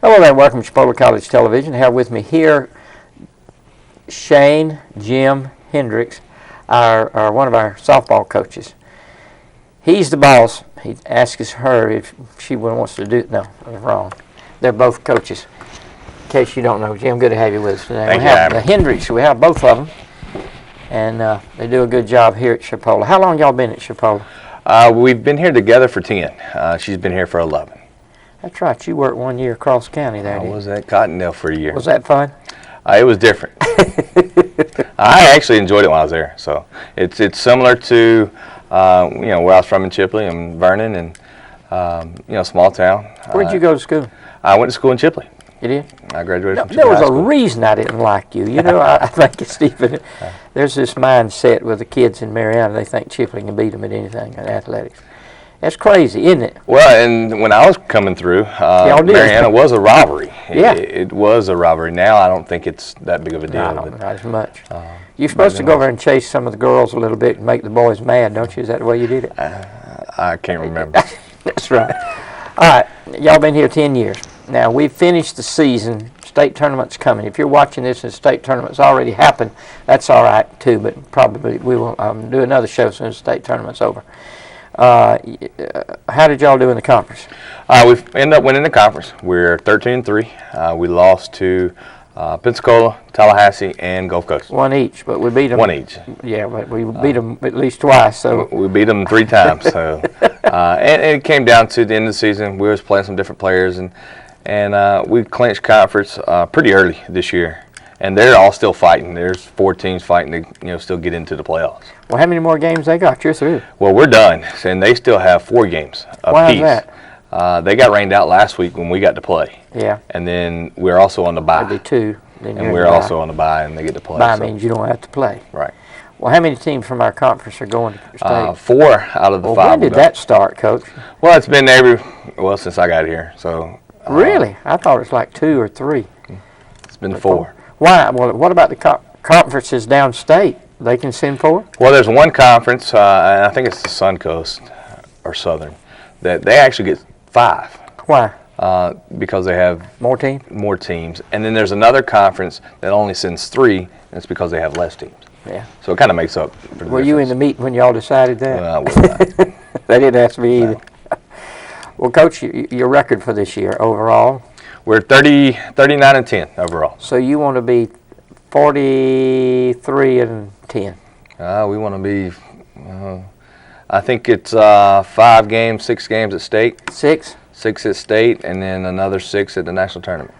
Hello there, welcome to Chipola College Television. I have with me here Shane Jim Hendricks, one of our softball coaches. He's the boss. He asks her if she wants to do it. No, I'm wrong. They're both coaches. In case you don't know, Jim, good to have you with us today. Thank we have the Hendricks. We have both of them, and they do a good job here at Chipola. How long y'all been at Chipola? We've been here together for 10. She's been here for 11. That's right. You worked 1 year across county there. I was at Cottondale for a year. Was that fun? It was different. I actually enjoyed it when I was there. So it's similar to where I was from in Chipley and Vernon, and small town. Where'd you go to school? I went to school in Chipley. You did? I graduated from Chipley There was High a School. reason I didn't like you. You know, I think it's Stephen. There's this mindset with the kids in Mariana. They think Chipley can beat them at anything in athletics. That's crazy, isn't it? Well, and when I was coming through, Mariana was a rivalry. Yeah. It was a rivalry. Now I don't think it's that big of a deal. No, not as much. You're supposed to go over and chase some of the girls a little bit and make the boys mad, don't you? Is that the way you did it? I can't remember. That's right. All right, y'all been here 10 years. Now, we've finished the season. State tournament's coming. If you're watching this and the state tournament's already happened, that's all right, too, but probably we will do another show as soon as the state tournament's over. How did y'all do in the conference? We've ended up winning the conference. We're 13-3. We lost to Pensacola, Tallahassee, and Gulf Coast. One each, but we beat them. One each. Yeah, but we beat them at least twice. So we beat them 3 times. So, and it came down to the end of the season. We was playing some different players, and we clinched conference pretty early this year. And they're all still fighting. There's 4 teams fighting to still get into the playoffs. Well, how many more games they got? You're through. Well, we're done, and they still have 4 games apiece. Why is that? They got rained out last week when we got to play. Yeah. And then we're also on the bye. That'd be 2. And we're also on the bye, and they get to play. Bye means you don't have to play. Right. Well, how many teams from our conference are going to state? 4 out of the 5. When did that start, Coach? Well, it's been since I got here. So. Really? I thought it was like 2 or 3. It's been 4. Why? Well, what about the conferences downstate? They can send 4? Well, there's one conference, and I think it's the Suncoast or Southern, that they actually get 5. Why? Because they have more teams. And then there's another conference that only sends 3, and it's because they have less teams. Yeah. So it kind of makes up for the Were you in the meeting when y'all decided that? Well, I was not. They didn't ask me either. Well, Coach, your record for this year overall? We're 39-10 overall. So you want to be 43-10? We want to be, I think it's 5 games, 6 games at state. 6? 6 at state, and then another 6 at the national tournament.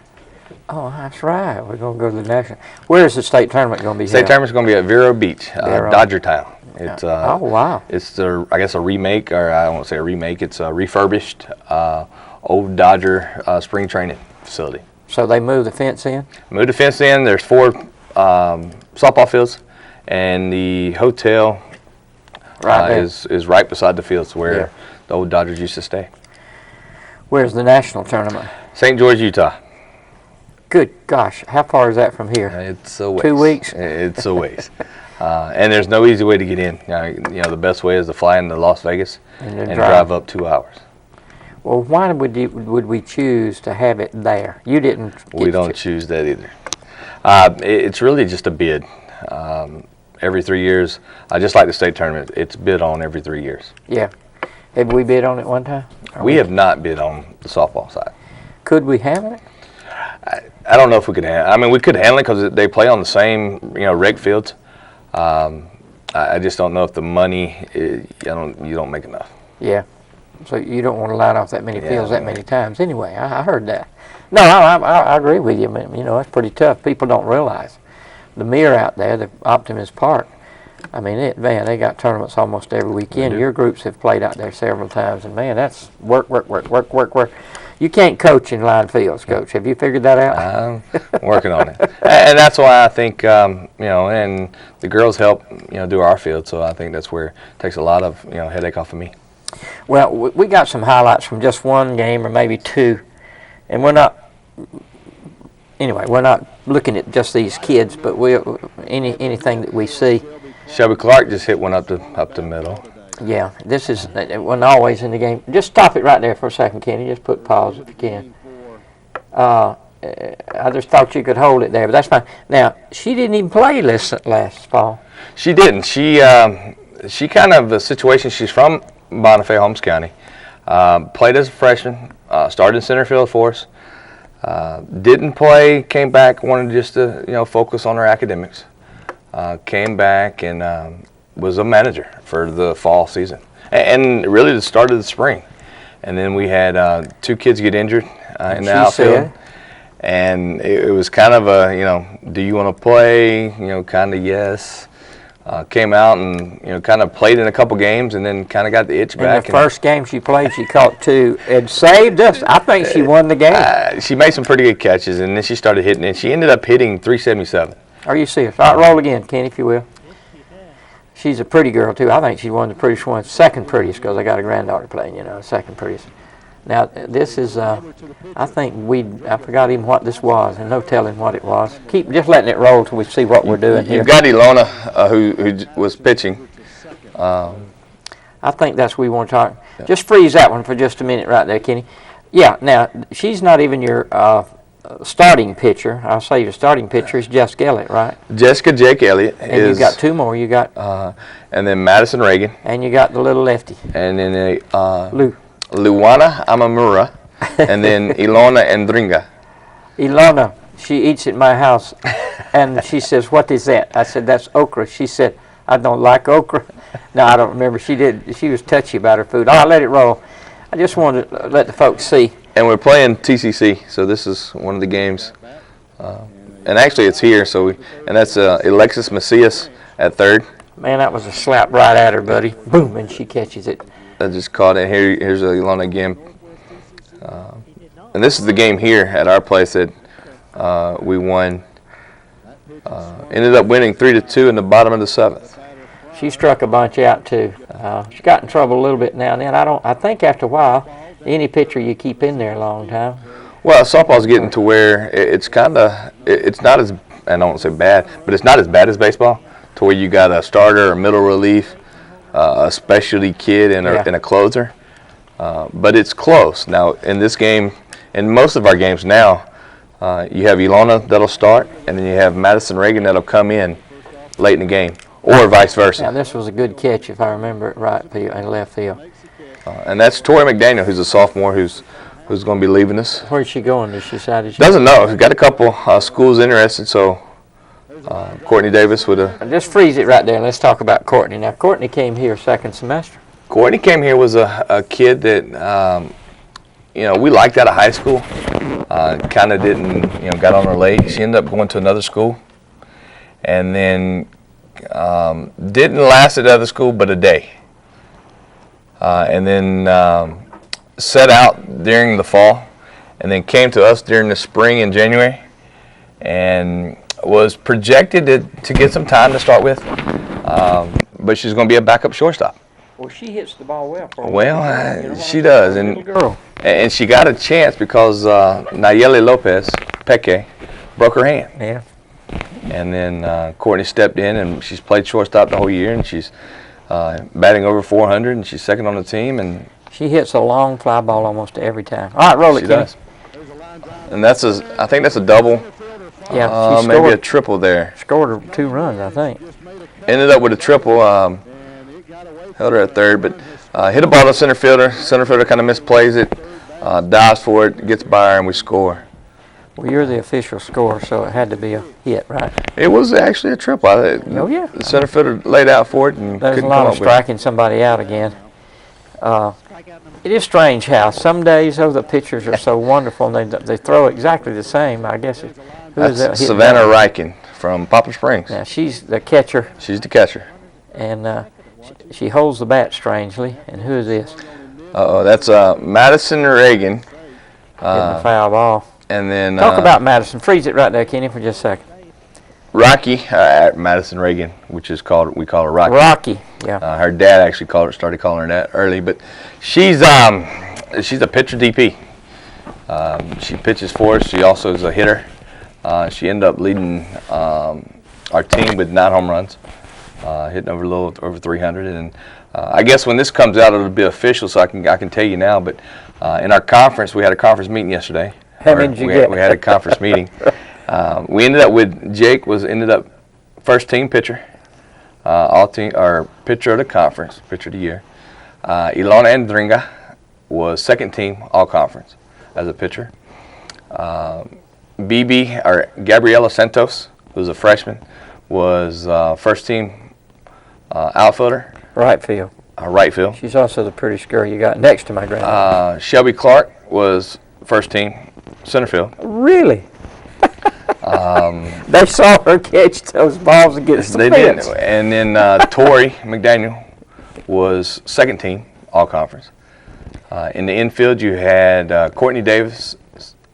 Oh, that's right. We're going to go to the national. Where is the state tournament going to be held? State tournament's going to be at Vero Beach, Dodgertown. It's oh, wow. It's a remake, or I won't say a remake. It's a refurbished old Dodger spring training facility. So they moved the fence in? Moved the fence in. There's 4 softball fields, and the hotel is right beside the fields where the old Dodgers used to stay. Where's the national tournament? St. George, Utah. Good gosh, how far is that from here? It's a ways. 2 weeks? It's a ways. And there's no easy way to get in. The best way is to fly into Las Vegas and drive up 2 hours. Well, why would we choose to have it there? You didn't. We don't choose that either. It's really just a bid. Every 3 years, just like the state tournament, it's bid on every 3 years. Yeah. Have we bid on it one time? We have not bid on the softball side. Could we handle it? I don't know if we could handle it. I mean, we could handle it because they play on the same, rec fields. I just don't know if the money, you don't make enough. Yeah. So you don't want to line off that many fields that many times. Anyway, I heard that. No, I agree with you. It's pretty tough. People don't realize the mirror out there, the Optimist Park. I mean, they got tournaments almost every weekend. Your groups have played out there several times, and man, that's work. You can't coach in line fields, Coach. Have you figured that out? I'm working on it, and that's why I think and the girls help do our field. So I think that's where it takes a lot of headache off of me. Well, we got some highlights from just one game or maybe 2, and we're not looking at just these kids, but anything that we see. Shelby Clark just hit one up the middle. Yeah, this is wasn't always in the game. Just stop it right there for a second, Kenny. Just put pause if you can. I just thought you could hold it there, but that's fine. Now, she didn't even play last fall. She didn't. She kind of the situation. She's from Bonifay, Holmes County. Played as a freshman. Started in center field for us. Didn't play. Came back. Wanted just to focus on her academics. Came back and was a manager for the fall season, and really the start of the spring. And then we had 2 kids get injured in the outfield. And it was kind of a, do you want to play? Kind of yes. Came out and, kind of played in a couple games and then kind of got the itch back. In the first game she played, she caught 2 and saved us. I think she won the game. She made some pretty good catches, and then she started hitting, and she ended up hitting 377. Are you serious? All right, roll again, Kenny, if you will. She's a pretty girl, too. I think she's one of the prettiest ones. Second prettiest, because I got a granddaughter playing, second prettiest. Now, this is, I think I forgot even what this was, and no telling what it was. Keep just letting it roll till we see what we're doing here. You've got Ilona, who was pitching. I think that's what we want to talk. Yeah. Just freeze that one for just a minute right there, Kenny. Yeah, now, she's not even your starting pitcher. I'll say your starting pitcher is Jessica Elliott, right? Jessica Jake Elliott and you've got 2 more. You got... and then Madison Reagan. And you got the little lefty. And then Lou. Luana Amamura, and then Ilona Endringa. Ilona, she eats at my house, and she says, "What is that?" I said, "That's okra." She said, "I don't like okra." No, I don't remember. She did. She was touchy about her food. I'll let it roll. I just wanted to let the folks see. And we're playing TCC, so this is one of the games. And actually, it's here. And that's Alexis Macias at third. Man, that was a slap right at her, buddy. Boom, and she catches it. I just caught it. Here's Ilona again. And this is the game here at our place that we won. Ended up winning 3-2 in the bottom of the 7th. She struck a bunch out too. She got in trouble a little bit now and then. I think after a while, any pitcher you keep in there a long time. Well, softball's getting to where it's not as, I don't want to say bad, but it's not as bad as baseball, to where you got a starter, a middle relief, a specialty kid, and a closer. But it's close. Now, in this game, in most of our games now, you have Ilona that'll start, and then you have Madison Reagan that'll come in late in the game, or vice versa. Now, this was a good catch, if I remember it right, in left field. And that's Tori McDaniel, who's a sophomore, who's going to be leaving us. Where's she going? Does she decide? Doesn't know. We've got a couple schools interested, so Courtney Davis would have. Just freeze it right there. Let's talk about Courtney. Now, Courtney came here second semester. Courtney came here, was a kid that, we liked out of high school. Kind of didn't, got on her late. She ended up going to another school. And then didn't last at other school but a day. And then set out during the fall, and then came to us during the spring in January, and was projected to get some time to start with, but she's going to be a backup shortstop. Well, she hits the ball well. She does, and she got a chance because Nayeli Lopez Peque broke her hand. Yeah. And then Courtney stepped in, and she's played shortstop the whole year, and she's batting over 400, and she's second on the team, and she hits a long fly ball almost every time. All right, roll it, Kenny. She does. And I think that's a double. Yeah, she maybe a triple there. Scored 2 runs, I think. Ended up with a triple. Held her at third, but hit a ball to center fielder. Center fielder kind of misplays it, dives for it, gets by her, and we score. Well, you're the official scorer, so it had to be a hit, right? It was actually a triple. Oh, yeah. The center fielder laid out for it and there's couldn't a lot come of up with striking somebody out again. It is strange how some days, the pitchers are so wonderful, and they throw exactly the same. I guess that's Savannah Riken from Poplar Springs. Yeah, she's the catcher. She's the catcher. And she holds the bat strangely. And who is this? That's Madison Reagan. Hitting the foul ball. And then talk about Madison. Freeze it right there, Kenny, for just a second. Rocky at Madison Reagan, which is we call her Rocky. Rocky, yeah. Her dad actually started calling her that early, but she's a pitcher DP. She pitches for us. She also is a hitter. She ended up leading our team with 9 home runs, hitting over a little over 300. And I guess when this comes out, it'll be official, so I can tell you now. But in our conference, we had a conference meeting yesterday. How many did you get? We had a conference meeting. We ended up with Jake ended up first team pitcher, all team or pitcher of the conference, pitcher of the year. Ilona Andringa was second team all conference as a pitcher. Gabriela Santos, who's a freshman, was first team outfielder. Right field. Right field. She's also the prettiest girl you got next to my grandma. Shelby Clark was first team center field. Really? They saw her catch those balls against the fence. Did. And then Tori McDaniel was second team all conference. In the infield, you had Courtney Davis,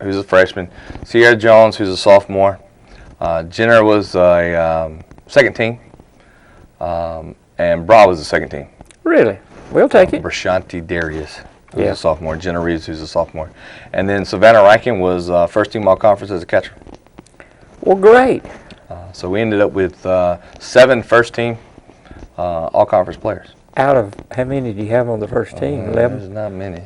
who's a freshman, Sierra Jones, who's a sophomore. Jenner was a second team, and Bra was the second team. Really? We'll take it. Brashanti Darius, who's a sophomore. Jenna Reeves, who's a sophomore. And then Savannah Rankin was first team all conference as a catcher. Well, great. So we ended up with 7 first team all conference players. Out of how many do you have on the first team? 11? There's not many.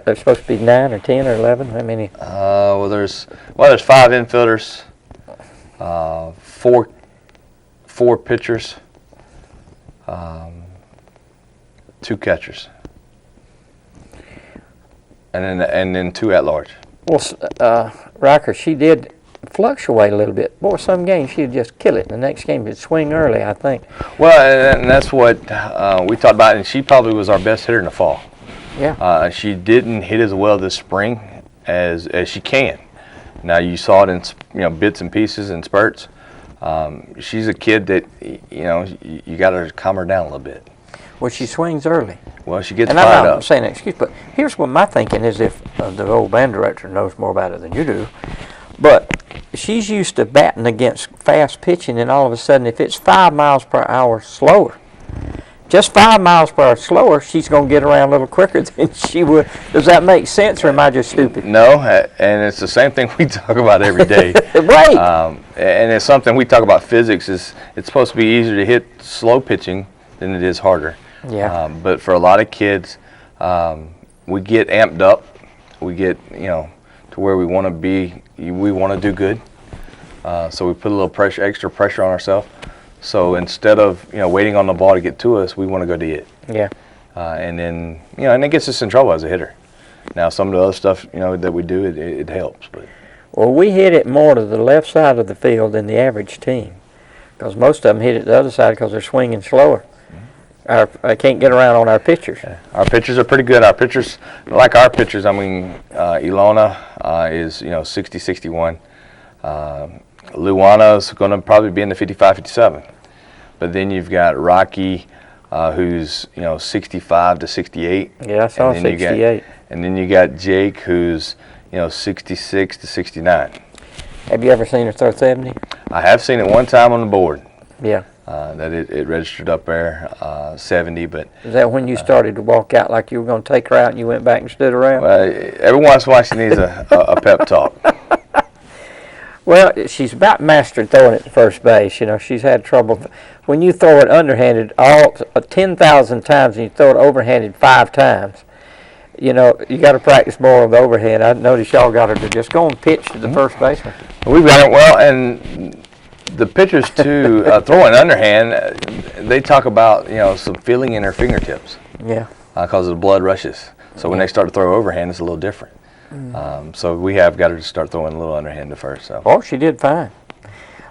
There's supposed to be 9 or 10 or 11. How many? There's 5 infielders, 4 pitchers, 2 catchers, and then 2 at large. Well, Riker, she did fluctuate a little bit. Boy, some games she'd just kill it. The next game she'd swing early, I think. Well, and that's what we talked about, and she probably was our best hitter in the fall. Yeah. She didn't hit as well this spring as she can. Now you saw it in bits and pieces and spurts. She's a kid that you got to calm her down a little bit. Well, she swings early. Well, she gets fired up. I'm not saying an excuse, but here's what my thinking is. If the old band director knows more about it than you do, but she's used to batting against fast pitching, and all of a sudden, if it's 5 miles per hour slower, just 5 miles per hour slower, she's going to get around a little quicker than she would. Does that make sense, or am I just stupid? No, and it's the same thing we talk about every day. Right. And it's something we talk about physics. It's supposed to be easier to hit slow pitching than it is harder. Yeah. But for a lot of kids, we get amped up. We get, to where we want to be. We want to do good. So we put a little extra pressure on ourselves. So instead of waiting on the ball to get to us, we want to go to it. Yeah. And then and it gets us in trouble as a hitter. Now some of the other stuff that we do, it helps. But well, we hit it more to the left side of the field than the average team, because most of them hit it the other side because they're swinging slower. I can't get around on our pitchers. Yeah. Our pitchers are pretty good. Our pitchers, like our pitchers, I mean, Ilona is 60, 61. Luana is going to probably be in the 55, 57. But then you've got Rocky, who's 65 to 68. Yeah, I saw 68. And then you got Jake, who's 66 to 69. Have you ever seen her throw 70? I have seen it one time on the board. Yeah. That it registered up there 70, but is that when you started to walk out like you were going to take her out and you went back and stood around? Well, every once in a while she needs a pep talk. Well, she's about mastered throwing it to first base. She's had trouble. When you throw it underhanded 10,000 times and you throw it overhanded 5 times, you got to practice more on the overhand. I noticed y'all got her to just go and pitch to the first baseman. We've got it well, and the pitchers too, throwing underhand, they talk about some feeling in their fingertips. Yeah. Because the blood rushes. So when they start to throw overhand, it's a little different. So we have got her to start throwing a little underhand at first. So. Oh, she did fine.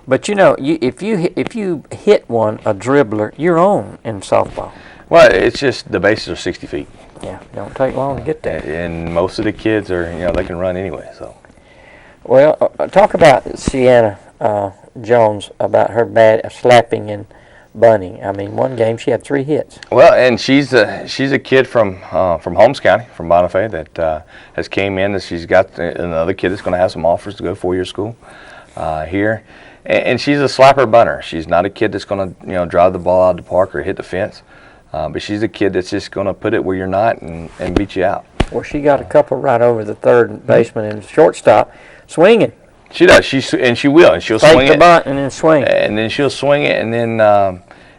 But if you hit a dribbler, you're on in softball. Well, it's just the bases are 60 feet. Yeah, don't take long to get there. And most of the kids are they can run anyway. So. Well, talk about Sienna Jones, about her bad slapping and bunting. I mean, one game she had 3 hits. Well, and she's a kid from Holmes County, from Bonifay, that has came in. And she's got another kid that's going to have some offers to go 4-year school here, and she's a slapper bunter. She's not a kid that's going to drive the ball out of the park or hit the fence, but she's a kid that's just going to put it where you're not and beat you out. Well, she got a couple right over the third baseman and shortstop, swinging. She does. She will, and she'll swing it. Take the bunt and then swing. And then she'll swing it, and then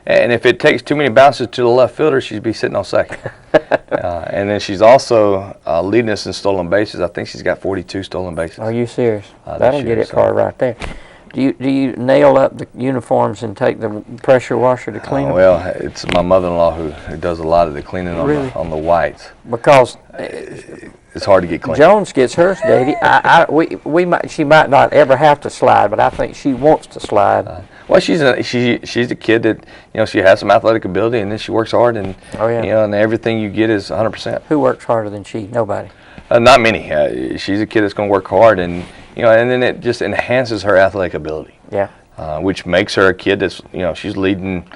And if it takes too many bounces to the left fielder, she'd be sitting on second. And then she's also leading us in stolen bases. I think she's got 42 stolen bases. Are you serious? That'll get it far right there. Do you nail up the uniforms and take the pressure washer to clean them? Well, it's my mother-in-law who does a lot of the cleaning on the whites. Because it's hard to get clean. Jones gets hers dirty. She might not ever have to slide, but I think she wants to slide. Well, she's a kid that she has some athletic ability, and then she works hard, and and everything you get is 100%. Who works harder than she? Nobody. Not many. She's a kid that's going to work hard, and then it just enhances her athletic ability. Yeah. Which makes her a kid that's she's leading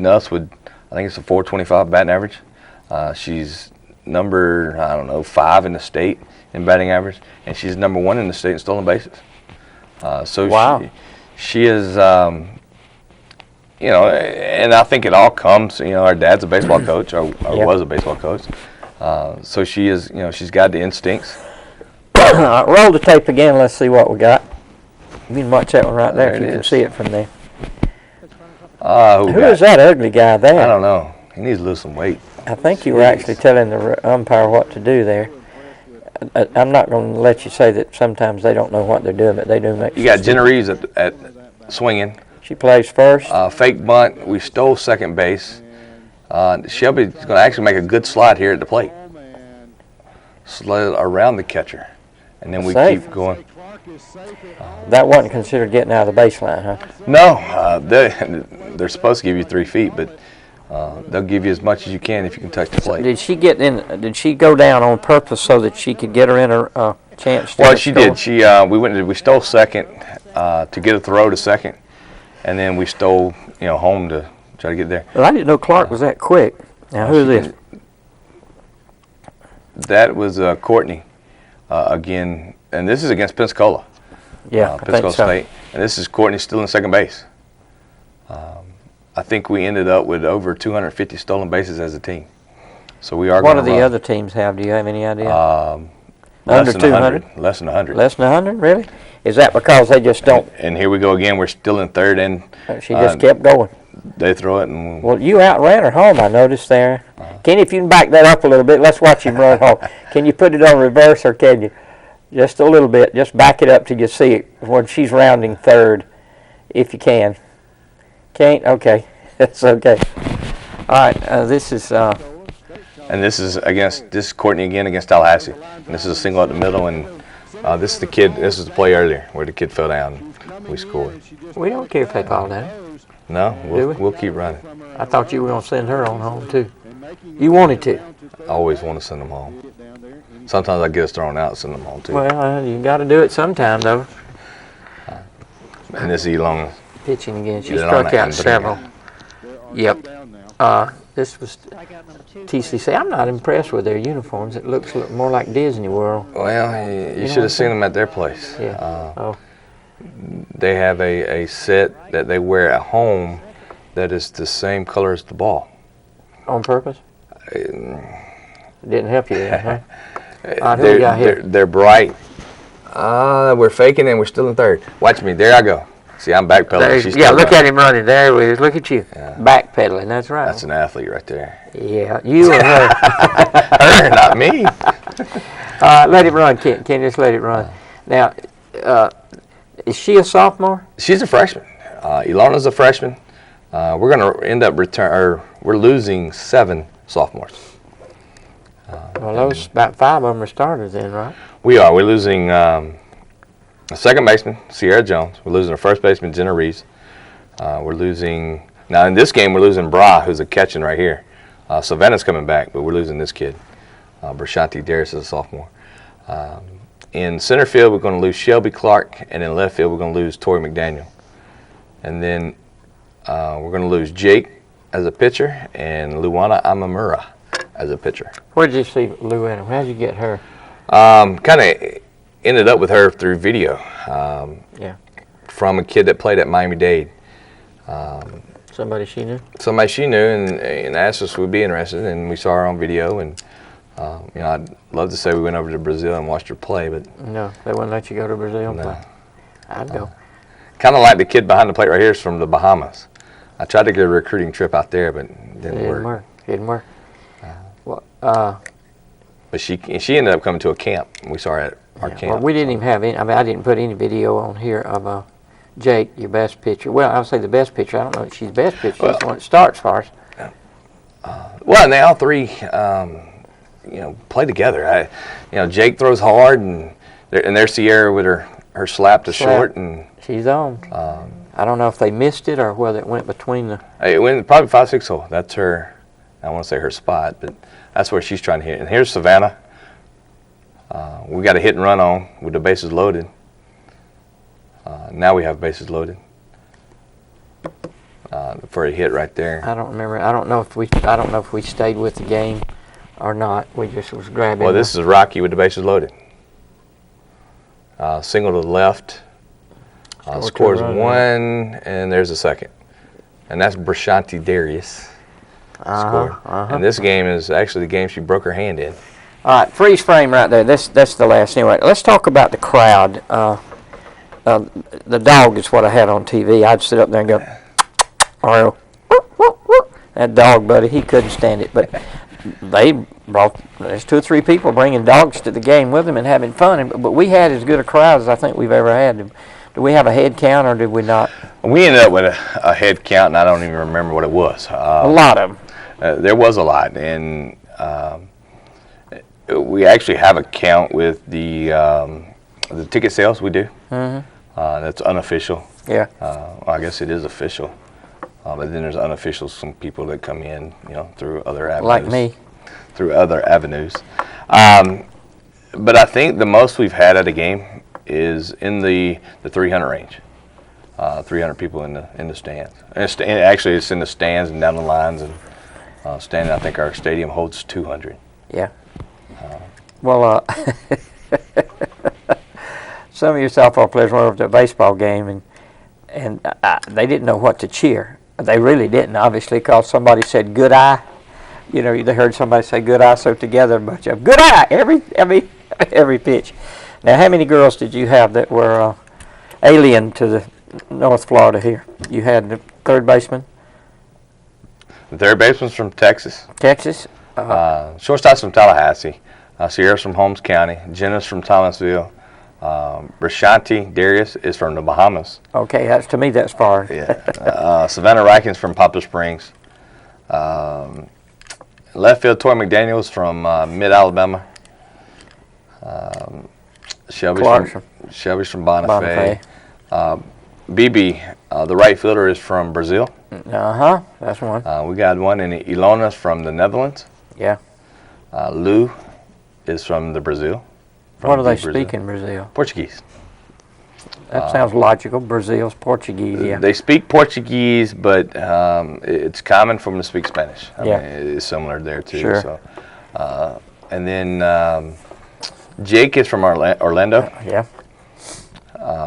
us with, I think it's a 425 batting average. She's number 5 in the state in batting average, and she's number 1 in the state in stolen bases. So wow. She is. And I think it all comes. Our dad's a baseball coach, or was a baseball coach. So she is. She's got the instincts. Roll the tape again. Let's see what we got. You can watch that one right there if you can see it from there. Who is that ugly guy there? I don't know. He needs to lose some weight. I think you were actually telling the umpire what to do there. I'm not going to let you say that sometimes they don't know what they're doing, but they do make. You got Jenna Reeves at swinging. She plays first. Fake bunt. We stole second base. Shelby's going to actually make a good slide here at the plate. Slide around the catcher. And then we keep going. That wasn't considered getting out of the baseline, huh? No. They're supposed to give you 3 feet, but they'll give you as much as you can if you can touch the plate. Did she get in? Did she go down on purpose so that she could get her in a chance? Well, she did. We stole second to get a throw to second, and then we stole home to try to get there. Well, I didn't know Clark was that quick. Now who is this? That was Courtney again, and this is against Pensacola. Yeah, Pensacola State, and this is Courtney still in second base. I think we ended up with over 250 stolen bases as a team. So we are. What do the other teams have? Do you have any idea? Under 200? Less than 100. Less than 100, really? Is that because they just don't? And here we go again. We're still in third, and she just kept going. They throw it, and well, you outran her home. I noticed there. Kenny, if you can back that up a little bit, let's watch him run home. Can you put it on reverse, or can you? Just a little bit. Just back it up till you see it when she's rounding third, if you can. Can't? Okay. That's okay. All right. This is... and this is Courtney again against Tallahassee. And this is a single up the middle, and this is the kid. This is the play earlier where the kid fell down. We scored. We don't care if they fall down. No, we'll keep running. I thought you were going to send her on home, too. You wanted to. I always want to send them home. Sometimes I get us thrown out and send them home, too. Well, you got to do it sometime, though. And this is Elon. Pitching again. She struck out several. Yep. This was TCC. I'm not impressed with their uniforms. It looks more like Disney World. Well, you should have seen them at their place. Yeah. They have a set that they wear at home that is the same color as the ball. On purpose? Didn't help you there, huh? They're bright. We're faking and we're still in third. Watch me. There I go. See, I'm backpedaling. Look at him running there. Look at you. Yeah. Backpedaling. That's right. That's an athlete right there. Yeah. You and her. Her, not me. Let it run, Ken. Just let it run. Now, is she a sophomore? She's a freshman. Ilana's a freshman. We're going to end up we're losing 7 sophomores. Well, those about 5 of them are starters then, right? We are. We're losing a second baseman, Sierra Jones. We're losing a first baseman, Jenna Reeves. We're losing now in this game. We're losing Bra, who's a catching right here. Savannah's coming back, but we're losing this kid. Brashanti Darius is a sophomore. In center field, we're going to lose Shelby Clark, and in left field, we're going to lose Tori McDaniel. And then we're going to lose Jake as a pitcher and Luana Amamura as a pitcher. Where did you see Luana? How did you get her? Kind of ended up with her through video. From a kid that played at Miami-Dade. Somebody she knew? Somebody she knew and asked us if we'd be interested, and we saw her on video. And I'd love to say we went over to Brazil and watched her play, but no, they wouldn't let you go to Brazil and play. I'd go. Kind of like the kid behind the plate right here is from the Bahamas. I tried to get a recruiting trip out there, but it didn't work. Didn't work. Well, but she ended up coming to a camp. We saw her at our camp. Well, we didn't even have any. I mean, I didn't put any video on here of Jake, your best pitcher. Well, I would say the best pitcher. I don't know if she's best pitcher. She's the one that starts for us. Well, and they all three, play together. Jake throws hard, and there's Sierra with her slap to short, and she's on. I don't know if they missed it or whether it went between the. It went probably 5-6 hole. That's her. I want to say her spot, but that's where she's trying to hit. And here's Savannah. We got a hit and run on with the bases loaded. Now we have bases loaded for a hit right there. I don't remember. I don't know if we stayed with the game or not. We just was grabbing. Well, this is Rocky with the bases loaded. Single to the left. Scores one, and there's a second. And that's Brashanti Darius. Scored. And this game is actually the game she broke her hand in. All right, freeze frame right there. That's the last. Anyway, let's talk about the crowd. The dog is what I had on TV. I'd sit up there and go, oh, that dog, buddy, he couldn't stand it. But there's 2 or 3 people bringing dogs to the game with them and having fun. But we had as good a crowd as I think we've ever had. Do we have a head count or did we not? We ended up with a head count, and I don't even remember what it was. A lot of them. There was a lot, and we actually have a count with the ticket sales we do. Mm-hmm. That's unofficial. Yeah. I guess it is official, but then there's unofficial. Some people that come in, through other avenues. Like me. Through other avenues, but I think the most we've had at a game is in the 300 range. 300 people in the stands. And actually, it's in the stands and down the lines and standing. I think our stadium holds 200. Yeah. Well, some of your softball players went over to a baseball game and they didn't know what to cheer. They really didn't, obviously, because somebody said "good eye." They heard somebody say "good eye," so together a bunch of "good eye" every pitch. Now, how many girls did you have that were alien to the North Florida here? You had the third baseman? The third baseman's from Texas. Texas? Shortstop's from Tallahassee. Sierra's from Holmes County. Jenna's from Thomasville. Brashanti Darius is from the Bahamas. Okay, to me that's far. Yeah. Savannah Rikins from Poplar Springs. Left field, Tori McDaniels from Mid-Alabama. Shelby's from Bonifay. BB, the right fielder, is from Brazil. That's one. We got one in Ilona from the Netherlands. Yeah. Lou is from the Brazil. What do they speak in Brazil? Portuguese. That sounds logical. Brazil's Portuguese, yeah. They speak Portuguese, but it's common for them to speak Spanish. I mean, it's similar there, too. Sure. So, and then Jake is from Orlando. Yeah.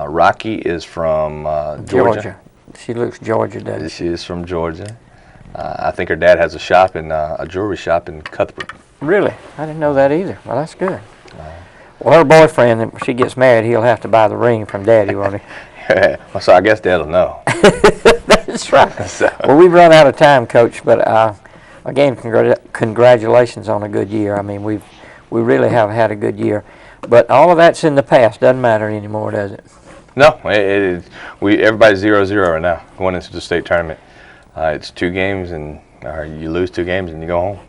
Rocky is from Georgia. She looks Georgia, doesn't she? She is from Georgia. I think her dad has a jewelry shop in Cuthbert. Really? I didn't know that either. Well, that's good. Well, her boyfriend, when she gets married, he'll have to buy the ring from Daddy, won't he? Well, so I guess Dad'll know. That's right. So. Well, we've run out of time, Coach, but again, congratulations on a good year. I mean, we really have had a good year. But all of that's in the past. Doesn't matter anymore, does it? No. Everybody's 0-0 right now going into the state tournament. It's 2 games, and you lose 2 games, and you go home.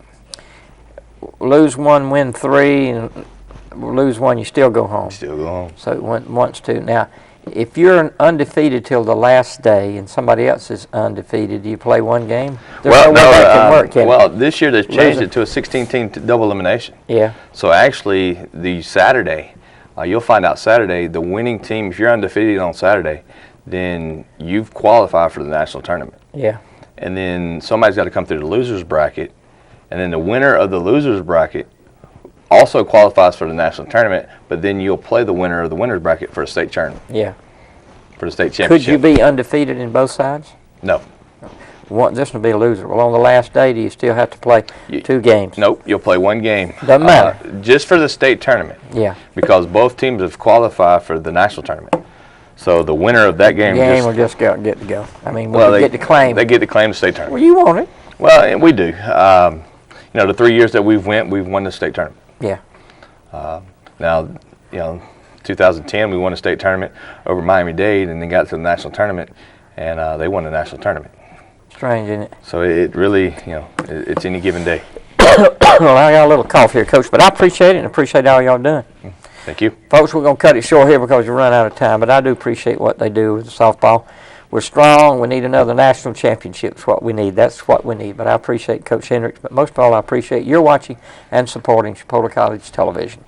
Lose 1, win 3, and lose 1, you still go home. Still go home. So it went once, 2. Now, if you're undefeated till the last day and somebody else is undefeated, do you play 1 game? Well, no, that can work, can well, this year they've changed it to a 16-team double elimination. Yeah. So actually, the Saturday, you'll find out Saturday, the winning team, if you're undefeated on Saturday, then you've qualified for the national tournament. Yeah. And then somebody's got to come through the loser's bracket, and then the winner of the loser's bracket also qualifies for the national tournament, but then you'll play the winner of the winner's bracket for a state tournament. Yeah. For the state championship. Could you be undefeated in both sides? No. This will be a loser. Well, on the last day, do you still have to play 2 games? Nope, you'll play 1 game. Doesn't matter. Just for the state tournament. Yeah. Because both teams have qualified for the national tournament. So the winner of that game, will just get to go. I mean, well, we get to claim. They get to claim the state tournament. Well, you want it. Well, and we do. The 3 years that we've won the state tournament. Yeah. Now, 2010 we won a state tournament over Miami-Dade, and then got to the national tournament, and they won the national tournament. Strange, isn't it? So it really, it's any given day. Well, I got a little cough here, Coach, but I appreciate it and appreciate all y'all doing. Thank you. Folks, we're going to cut it short here because we run out of time, but I do appreciate what they do with the softball. We're strong. We need another national championship. That's what we need. That's what we need. But I appreciate Coach Hendricks. But most of all, I appreciate your watching and supporting Chipola College Television.